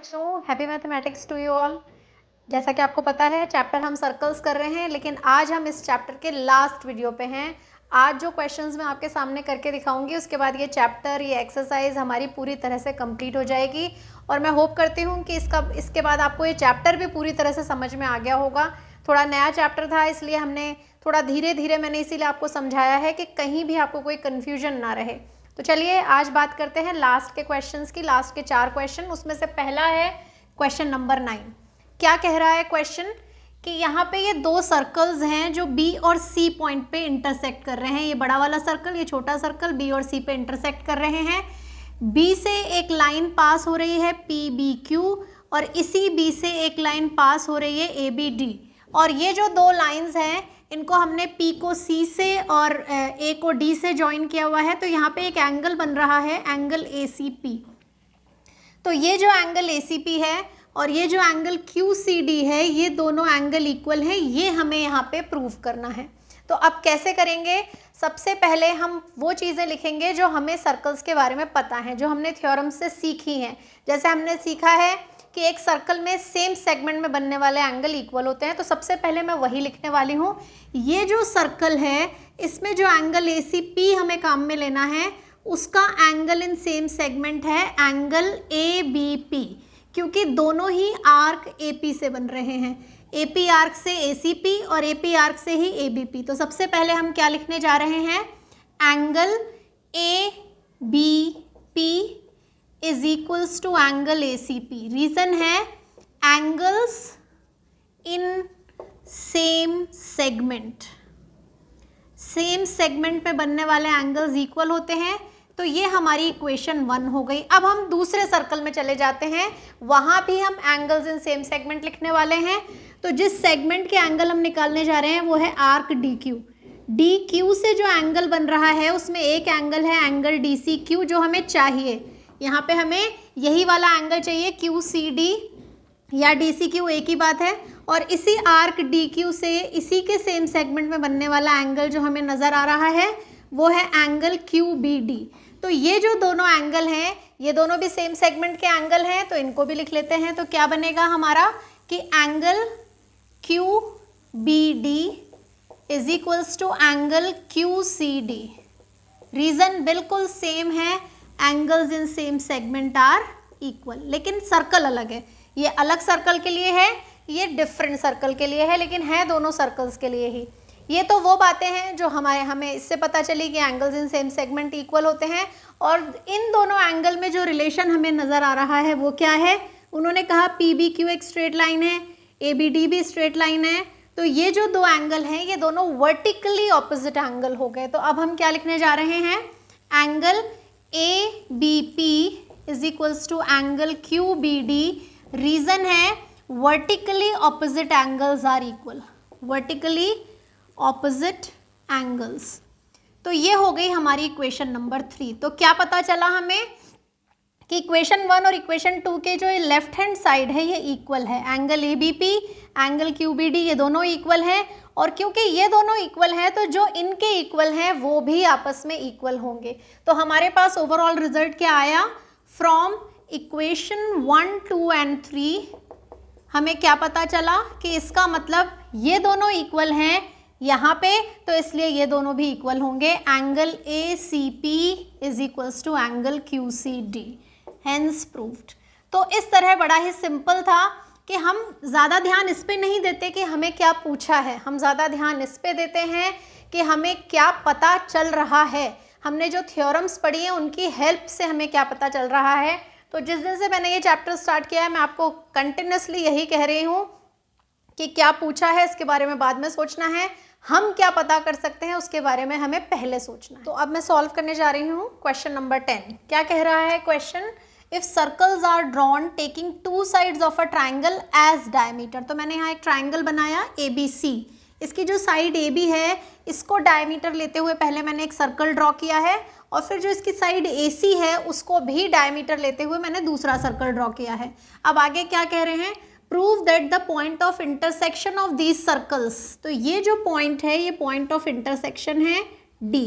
बच्चों, happy mathematics to you all. जैसा कि आपको पता है चैप्टर हम सर्कल्स कर रहे हैं, लेकिन आज हम इस चैप्टर के लास्ट वीडियो पे हैं। आज जो क्वेश्चंस मैं आपके सामने करके दिखाऊंगी उसके बाद ये चैप्टर, ये एक्सरसाइज हमारी पूरी तरह से कंप्लीट हो जाएगी और मैं होप करती हूँ कि इसके बाद आपको ये चैप्टर भी पूरी तरह से समझ में आ गया होगा। थोड़ा नया चैप्टर था, इसलिए हमने थोड़ा धीरे धीरे मैंने इसीलिए आपको समझाया है कि कहीं भी आपको कोई कन्फ्यूजन ना रहे। तो चलिए आज बात करते हैं लास्ट के क्वेश्चंस की। लास्ट के 4 क्वेश्चन, उसमें से पहला है क्वेश्चन नंबर 9। क्या कह रहा है क्वेश्चन कि यहाँ पे ये 2 सर्कल्स हैं जो B और C पॉइंट पे इंटरसेक्ट कर रहे हैं। ये बड़ा वाला सर्कल, ये छोटा सर्कल B और C पे इंटरसेक्ट कर रहे हैं। B से एक लाइन पास हो रही है PBQ और इसी B से एक लाइन पास हो रही है ABD। और ये जो 2 लाइंस हैं इनको हमने P को C से और A को D से ज्वाइन किया हुआ है, तो यहाँ पे एक एंगल बन रहा है, एंगल ACP। तो ये जो एंगल ACP है और ये जो एंगल QCD है, ये दोनों एंगल इक्वल हैं, ये हमें यहाँ पे प्रूव करना है। तो अब कैसे करेंगे? सबसे पहले हम वो चीज़ें लिखेंगे जो हमें सर्कल्स के बारे में पता है, जो हमने थ्योरम से सीखी हैं। जैसे हमने सीखा है कि एक सर्कल में सेम सेगमेंट में बनने वाले एंगल इक्वल होते हैं, तो सबसे पहले मैं वही लिखने वाली हूँ। ये जो सर्कल है इसमें जो एंगल ACP हमें काम में लेना है, उसका एंगल इन सेम सेगमेंट है एंगल ABP, क्योंकि दोनों ही आर्क AP से बन रहे हैं। AP आर्क से ACP और AP आर्क से ही ABP। तो सबसे पहले हम क्या लिखने जा रहे हैं? Angle ABP is equals to angle ACP। Reason है angles in same segment. Same segment पे बनने वाले एंगल्स इक्वल होते हैं, तो ये हमारी इक्वेशन 1 हो गई। अब हम दूसरे सर्कल में चले जाते हैं, वहाँ भी हम एंगल्स इन सेम सेगमेंट लिखने वाले हैं। तो जिस सेगमेंट के एंगल हम निकालने जा रहे हैं वो है आर्क DQ। DQ से जो एंगल बन रहा है उसमें एक एंगल है एंगल DCQ जो हमें चाहिए। यहाँ पे हमें यही वाला एंगल चाहिए QCD या DCQ, एक ही बात है। और इसी आर्क DQ से इसी के सेम सेगमेंट में बनने वाला एंगल जो हमें नज़र आ रहा है वो है एंगल QBD। तो ये जो दोनों एंगल हैं, ये दोनों भी सेम सेगमेंट के एंगल हैं, तो इनको भी लिख लेते हैं। तो क्या बनेगा हमारा कि angle QBD is equals to angle QCD। Reason बिल्कुल सेम है, angles in same segment are equal, लेकिन सर्कल अलग है। ये अलग सर्कल के लिए है, ये डिफरेंट सर्कल के लिए है, लेकिन है दोनों सर्कल्स के लिए ही। ये तो वो बातें हैं जो हमें इससे पता चली कि angles in same segment equal होते हैं। और इन दोनों एंगल में जो रिलेशन हमें नज़र आ रहा है वो क्या है? उन्होंने कहा PBQ एक स्ट्रेट लाइन है, ABD भी स्ट्रेट लाइन है। तो ये जो 2 एंगल हैं ये दोनों वर्टिकली ऑपोजिट एंगल हो गए। तो अब हम क्या लिखने जा रहे हैं? Angle ABP is equals to angle QBD। Reason है vertically opposite angles are equal, vertically opposite angles. तो ये हो गई हमारी इक्वेशन नंबर 3। तो क्या पता चला हमें कि इक्वेशन 1 और इक्वेशन 2 के जो लेफ्ट हैंड साइड है ये इक्वल है। एंगल ABP, एंगल QBD ये दोनों इक्वल हैं, और क्योंकि ये दोनों इक्वल हैं तो जो इनके इक्वल हैं वो भी आपस में इक्वल होंगे। तो हमारे पास ओवरऑल रिजल्ट क्या आया? फ्रॉम इक्वेशन 1, 2 एंड 3 हमें क्या पता चला कि इसका मतलब ये दोनों इक्वल हैं यहाँ पे, तो इसलिए ये दोनों भी इक्वल होंगे। Angle ACP is equals to angle QCD, hence proved. तो इस तरह बड़ा ही सिंपल था कि हम ज़्यादा ध्यान इस पे नहीं देते कि हमें क्या पूछा है, हम ज़्यादा ध्यान इस पे देते हैं कि हमें क्या पता चल रहा है। हमने जो थ्योरम्स पढ़ी हैं उनकी हेल्प से हमें क्या पता चल रहा है। तो जिस दिन से मैंने ये चैप्टर स्टार्ट किया है मैं आपको कंटिन्यूसली यही कह रही हूँ कि क्या पूछा है इसके बारे में बाद में सोचना है, हम क्या पता कर सकते हैं उसके बारे में हमें पहले सोचना है। तो अब मैं सॉल्व करने जा रही हूँ क्वेश्चन नंबर 10। क्या कह रहा है question? If circles are drawn taking 2 sides of a triangle as diameter. तो मैंने यहाँ एक ट्राइंगल बनाया ABC, इसकी जो साइड AB है इसको डायमीटर लेते हुए पहले मैंने एक सर्कल ड्रॉ किया है, और फिर जो इसकी साइड AC है उसको भी डायमीटर लेते हुए मैंने दूसरा सर्कल ड्रॉ किया है। अब आगे क्या कह रहे हैं? Prove that the point of intersection of these circles. तो ये जो पॉइंट है ये पॉइंट ऑफ इंटरसेक्शन है D।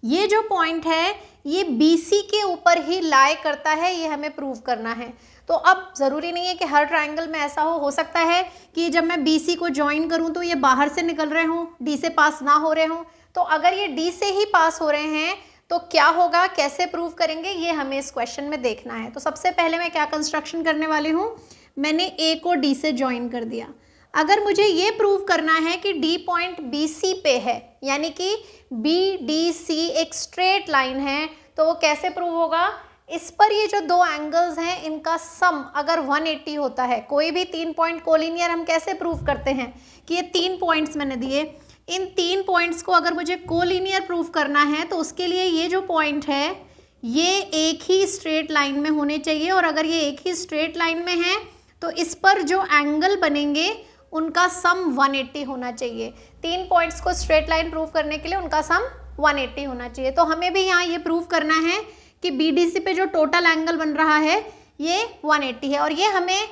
ये जो पॉइंट है ये BC के ऊपर ही लाई करता है, ये हमें प्रूव करना है। तो अब ज़रूरी नहीं है कि हर ट्राइंगल में ऐसा हो सकता है कि जब मैं BC को ज्वाइन करूं तो ये बाहर से निकल रहे हों, D से पास ना हो रहे हों। तो अगर ये D से ही पास हो रहे हैं तो क्या होगा, कैसे प्रूव करेंगे, ये हमें इस क्वेश्चन में देखना है। तो सबसे पहले मैं क्या कंस्ट्रक्शन करने वाली हूँ, मैंने A को D से ज्वाइन कर दिया। अगर मुझे ये प्रूव करना है कि D पॉइंट BC पे है, यानी कि BDC एक स्ट्रेट लाइन है, तो वो कैसे प्रूव होगा, इस पर ये जो दो एंगल्स हैं इनका सम अगर 180 होता है, कोई भी 3 पॉइंट कोलिनियर हम कैसे प्रूव करते हैं कि ये 3 पॉइंट्स मैंने दिए, इन 3 पॉइंट्स को अगर मुझे कोलिनियर प्रूव करना है तो उसके लिए ये जो पॉइंट है ये एक ही स्ट्रेट लाइन में होने चाहिए। और अगर ये एक ही स्ट्रेट लाइन में है तो इस पर जो एंगल बनेंगे उनका सम 180 होना चाहिए। 3 पॉइंट्स को स्ट्रेट लाइन प्रूव करने के लिए उनका सम 180 होना चाहिए। तो हमें भी यहाँ ये प्रूव करना है कि BDC पे जो टोटल एंगल बन रहा है ये 180 है। और ये हमें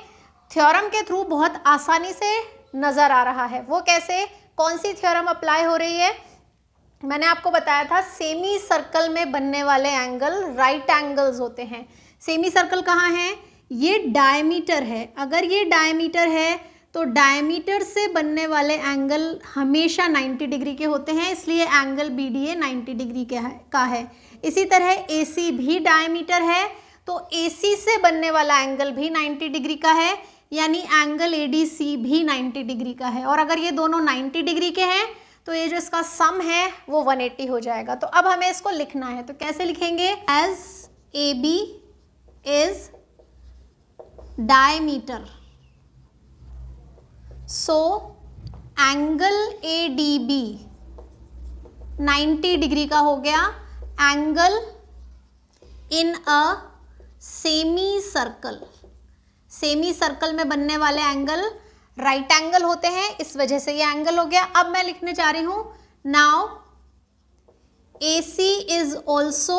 थ्योरम के थ्रू बहुत आसानी से नज़र आ रहा है। वो कैसे, कौन सी थ्योरम अप्लाई हो रही है, मैंने आपको बताया था सेमी सर्कल में बनने वाले एंगल राइट एंगल्स होते हैं। सेमी सर्कल कहाँ है, ये डायमीटर है। अगर ये डायमीटर है तो डायमीटर से बनने वाले एंगल हमेशा 90 डिग्री के होते हैं, इसलिए एंगल BDA 90 डिग्री का है। इसी तरह AC भी डायमीटर है, तो AC से बनने वाला एंगल भी 90 डिग्री का है, यानी एंगल ADC भी 90 डिग्री का है। और अगर ये दोनों 90 डिग्री के हैं तो ये जो इसका सम है वो 180 हो जाएगा। तो अब हमें इसको लिखना है, तो कैसे लिखेंगे, as AB is diameter, so angle ADB 90 degree का हो गया। Angle in a semi circle, semicircle में बनने वाले एंगल राइट एंगल होते हैं, इस वजह से ये एंगल हो गया। अब मैं लिखने जा रही हूं, now AC is also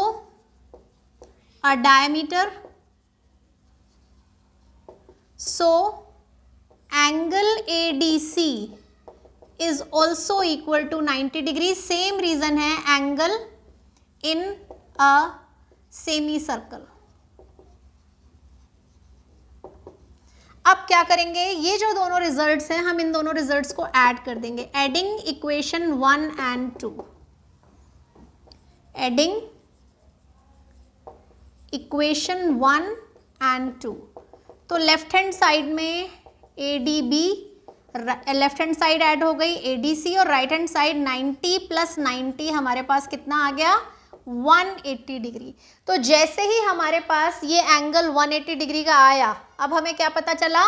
a diameter, so angle ADC is also equal to 90 degree. Same reason है, angle in a semi circle. अब क्या करेंगे, ये जो दोनों रिजल्ट्स हैं हम इन दोनों रिजल्ट्स को ऐड कर देंगे। Adding equation 1 and 2, adding equation 1 and 2। तो लेफ्ट हैंड साइड में ADB, left hand side add हो गई ADC, और राइट हैंड साइड 90 प्लस 90 हमारे पास कितना आ गया, 180 डिग्री। तो जैसे ही हमारे पास ये एंगल 180 डिग्री का आया, अब हमें क्या पता चला,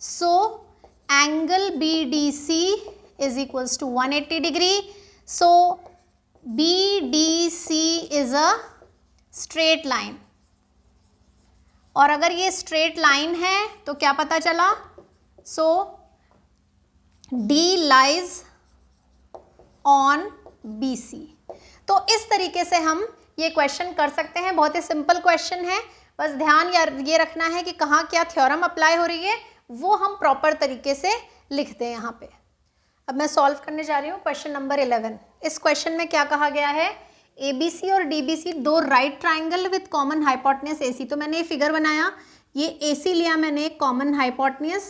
so angle BDC is equals to 180 degree, so BDC is a straight line. और अगर ये स्ट्रेट लाइन है तो क्या पता चला, सो D लाइज ऑन BC। तो इस तरीके से हम ये क्वेश्चन कर सकते हैं। बहुत ही सिंपल क्वेश्चन है, बस ध्यान ये रखना है कि कहाँ क्या थ्योरम अप्लाई हो रही है वो हम प्रॉपर तरीके से लिख दें यहाँ पे। अब मैं सॉल्व करने जा रही हूँ क्वेश्चन नंबर 11। इस क्वेश्चन में क्या कहा गया है, ABC और DBC दो right triangle with common hypotenuse AC। तो मैंने ये फिगर बनाया, ये AC लिया मैंने कॉमन हाइपोटेन्यूज,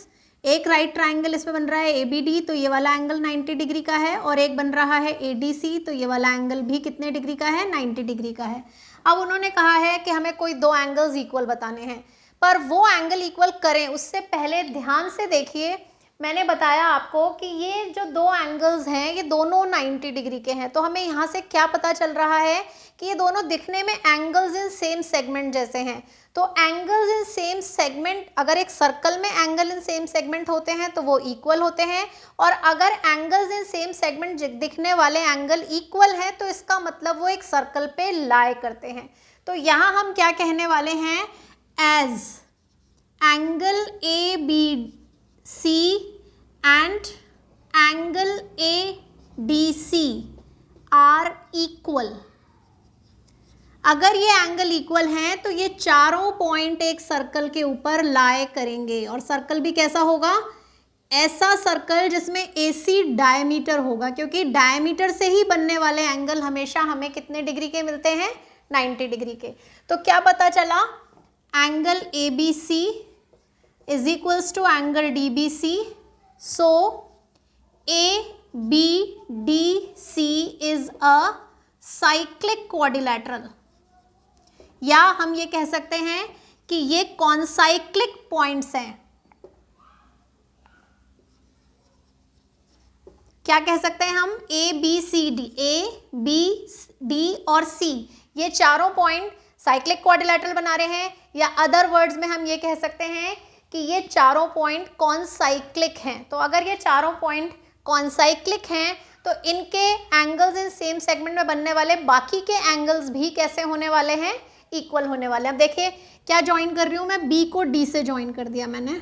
एक राइट ट्राइंगल इसमें बन रहा है ABD, तो ये वाला एंगल 90 डिग्री का है, और एक बन रहा है ADC, तो ये वाला एंगल भी कितने डिग्री का है, 90 डिग्री का है। अब उन्होंने कहा है कि हमें कोई दो एंगल्स इक्वल बताने हैं, पर वो एंगल इक्वल करें उससे पहले ध्यान से देखिए, मैंने बताया आपको कि ये जो दो एंगल्स हैं ये दोनों 90 डिग्री के हैं। तो हमें यहाँ से क्या पता चल रहा है कि ये दोनों दिखने में एंगल्स इन सेम सेगमेंट जैसे हैं। तो एंगल्स इन सेम सेगमेंट, अगर एक सर्कल में एंगल इन सेम सेगमेंट होते हैं तो वो इक्वल होते हैं, और अगर एंगल्स इन सेम सेगमेंट दिखने वाले एंगल इक्वल हैं तो इसका मतलब वो एक सर्कल पे लाई करते हैं। तो यहाँ हम क्या कहने वाले हैं, as angle ABC and angle ADC are equal। अगर ये एंगल इक्वल हैं तो ये चारों पॉइंट एक सर्कल के ऊपर लाई करेंगे, और सर्कल भी कैसा होगा, ऐसा सर्कल जिसमें AC डायमीटर होगा, क्योंकि डायमीटर से ही बनने वाले एंगल हमेशा हमें कितने डिग्री के मिलते हैं, 90 डिग्री के। तो क्या पता चला, angle ABC is equals to angle DBC, so ABDC is a cyclic quadrilateral, या हम ये कह सकते हैं कि ये कॉन्साइक्लिक पॉइंट्स हैं। क्या कह सकते हैं हम, ABCD, ABD और C, ये चारों पॉइंट साइक्लिक क्वाड्रिलैटरल बना रहे हैं, या अदर वर्ड्स में हम ये कह सकते हैं कि ये चारों पॉइंट कॉन्साइक्लिक हैं। तो अगर ये चारों पॉइंट कॉन्साइक्लिक हैं तो इनके एंगल्स इन सेम सेगमेंट में बनने वाले बाकी के एंगल्स भी कैसे होने वाले हैं, इक्वल होने वाले हैं। अब देखिए क्या ज्वाइन कर रही हूँ मैं, B को D से ज्वाइन कर दिया मैंने,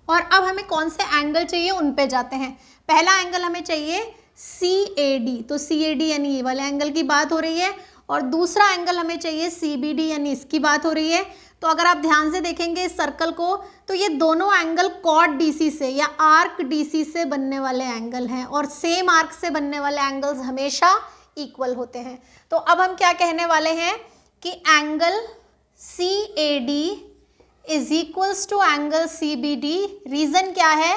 और अब हमें कौन से एंगल चाहिए उन पे जाते हैं। पहला एंगल हमें चाहिए CAD, तो CAD यानी ये वाले एंगल की बात हो रही है, और दूसरा एंगल हमें चाहिए CBD यानी इसकी बात हो रही है। तो अगर आप ध्यान से देखेंगे इस सर्कल को, तो ये दोनों एंगल कॉर्ड DC से या आर्क DC से बनने वाले एंगल हैं, और सेम आर्क से बनने वाले एंगल्स हमेशा इक्वल होते हैं। तो अब हम क्या कहने वाले हैं कि angle CAD is equals to angle CBD। Reason क्या है,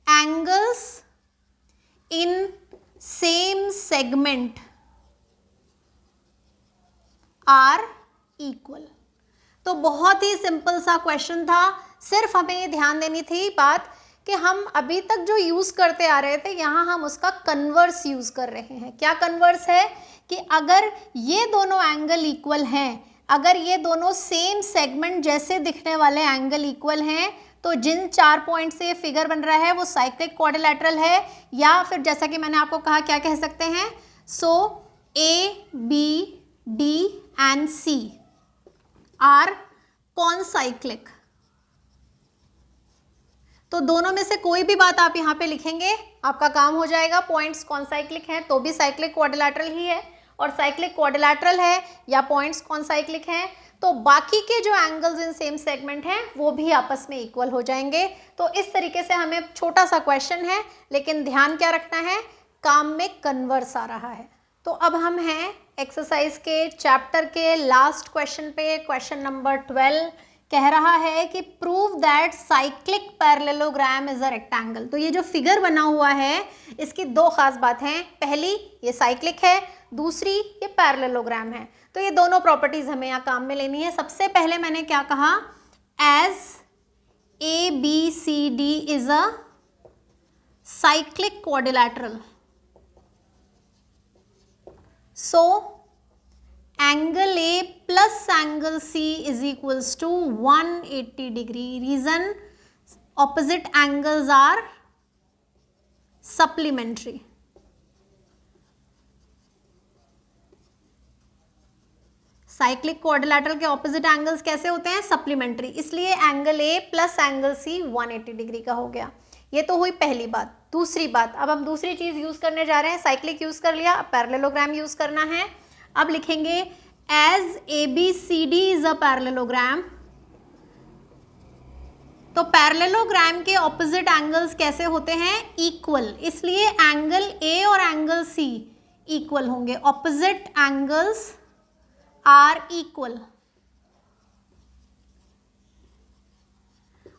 angles in same segment are equal. तो बहुत ही सिंपल सा क्वेश्चन था, सिर्फ हमें ये ध्यान देनी थी बात कि हम अभी तक जो यूज़ करते आ रहे थे यहाँ हम उसका कन्वर्स यूज़ कर रहे हैं। क्या कन्वर्स है कि अगर ये दोनों एंगल इक्वल हैं, अगर ये दोनों सेम सेगमेंट जैसे दिखने वाले एंगल इक्वल हैं, तो जिन 4 पॉइंट से ये फिगर बन रहा है वो साइक्लिक क्वाड्रिलैटरल है, या फिर जैसा कि मैंने आपको कहा क्या कह सकते हैं, so ABD and C are concyclic. तो दोनों में से कोई भी बात आप यहाँ पे लिखेंगे आपका काम हो जाएगा। पॉइंट्स कॉन्साइक्लिक हैं तो भी साइक्लिक क्वाड्रिलैटरल ही है, और साइक्लिक क्वाड्रिलैटरल है या पॉइंट्स कॉन्साइक्लिक हैं तो बाकी के जो एंगल्स इन सेम सेगमेंट हैं वो भी आपस में इक्वल हो जाएंगे। तो इस तरीके से हमें छोटा सा क्वेश्चन है, लेकिन ध्यान क्या रखना है, काम में कन्वर्स आ रहा है। तो अब हम हैं एक्सरसाइज के चैप्टर के लास्ट क्वेश्चन पे। क्वेश्चन नंबर 12 कह रहा है कि prove that cyclic parallelogram is a rectangle. तो ये जो फिगर बना हुआ है इसकी दो खास बात हैं, पहली ये साइक्लिक है, दूसरी ये पैरेललोग्राम है। तो ये दोनों प्रॉपर्टीज हमें यहाँ काम में लेनी है। सबसे पहले मैंने क्या कहा, as ABCD is a cyclic quadrilateral, so angle A plus angle C is equals to 180 degree. Reason, opposite angles are supplementary. Cyclic quadrilateral के ऑपोजिट एंगल्स कैसे होते हैं, सप्लीमेंट्री, इसलिए angle A plus angle C 180 degree का हो गया। ये तो हुई पहली बात। दूसरी बात, अब हम दूसरी चीज यूज करने जा रहे हैं। साइक्लिक यूज कर लिया, अब पैरेललोग्राम यूज करना है। अब लिखेंगे as ABCD is a parallelogram. तो पैरेललोग्राम के ऑपोजिट एंगल्स कैसे होते हैं, इक्वल, इसलिए एंगल A और एंगल C इक्वल होंगे। ऑपोजिट एंगल्स आर इक्वल,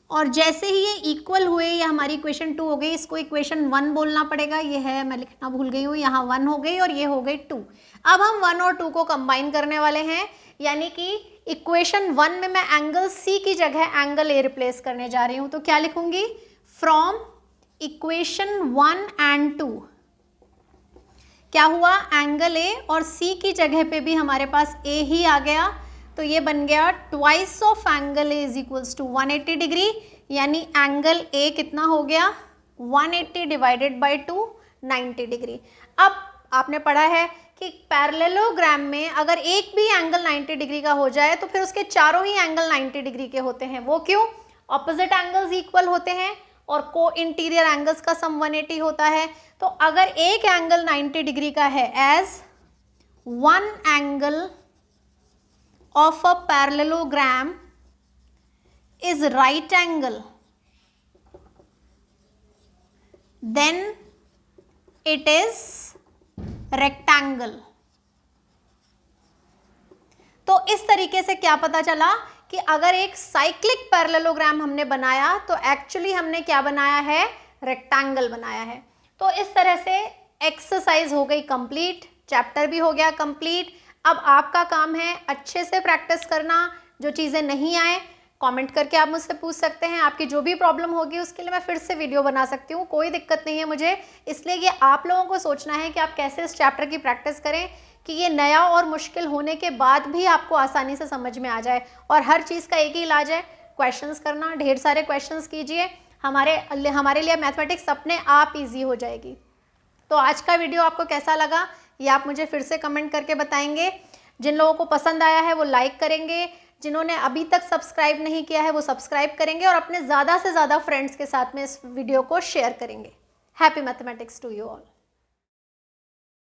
और जैसे ही ये इक्वल हुए ये हमारी इक्वेशन 2 हो गई। इसको इक्वेशन 1 बोलना पड़ेगा, ये है मैं लिखना भूल गई हूँ, यहाँ 1 हो गई और ये हो गई 2। अब हम 1 और 2 को कंबाइन करने वाले हैं, यानी कि इक्वेशन 1 में मैं एंगल C की जगह एंगल A रिप्लेस करने जा रही हूँ। तो क्या लिखूंगी, फ्रॉम इक्वेशन 1 एंड 2 क्या हुआ, एंगल A और C की जगह पे भी हमारे पास A ही आ गया। तो ये बन गया twice of angle A is equals to 180 degree, यानी एंगल A कितना हो गया, 180 डिवाइडेड बाई 2, 90 डिग्री। अब आपने पढ़ा है कि पैरेललोग्राम में अगर एक भी एंगल 90 डिग्री का हो जाए तो फिर उसके चारों ही एंगल 90 डिग्री के होते हैं। वो क्यों, ऑपोजिट एंगल्स इक्वल होते हैं और को इंटीरियर एंगल्स का सम 180 होता है। तो अगर एक एंगल 90 डिग्री का है, as one angle of a parallelogram is right angle then it is rectangle। तो इस तरीके से क्या पता चला कि अगर एक साइक्लिक पैरेललोग्राम हमने बनाया तो एक्चुअली हमने क्या बनाया है, रेक्टेंगल बनाया है। तो इस तरह से एक्सरसाइज हो गई कंप्लीट, चैप्टर भी हो गया कंप्लीट। अब आपका काम है अच्छे से प्रैक्टिस करना, जो चीज़ें नहीं आए कमेंट करके आप मुझसे पूछ सकते हैं। आपकी जो भी प्रॉब्लम होगी उसके लिए मैं फिर से वीडियो बना सकती हूँ, कोई दिक्कत नहीं है मुझे। इसलिए ये आप लोगों को सोचना है कि आप कैसे इस चैप्टर की प्रैक्टिस करें कि ये नया और मुश्किल होने के बाद भी आपको आसानी से समझ में आ जाए। और हर चीज़ का एक ही इलाज है, क्वेश्चंस करना, ढेर सारे क्वेश्चंस कीजिए, हमारे लिए मैथमेटिक्स अपने आप ईजी हो जाएगी। तो आज का वीडियो आपको कैसा लगा ये आप मुझे फिर से कमेंट करके बताएंगे। जिन लोगों को पसंद आया है वो लाइक करेंगे, जिन्होंने अभी तक सब्सक्राइब नहीं किया है वो सब्सक्राइब करेंगे और अपने ज़्यादा से ज़्यादा फ्रेंड्स के साथ में इस वीडियो को शेयर करेंगे। Happy mathematics to you all.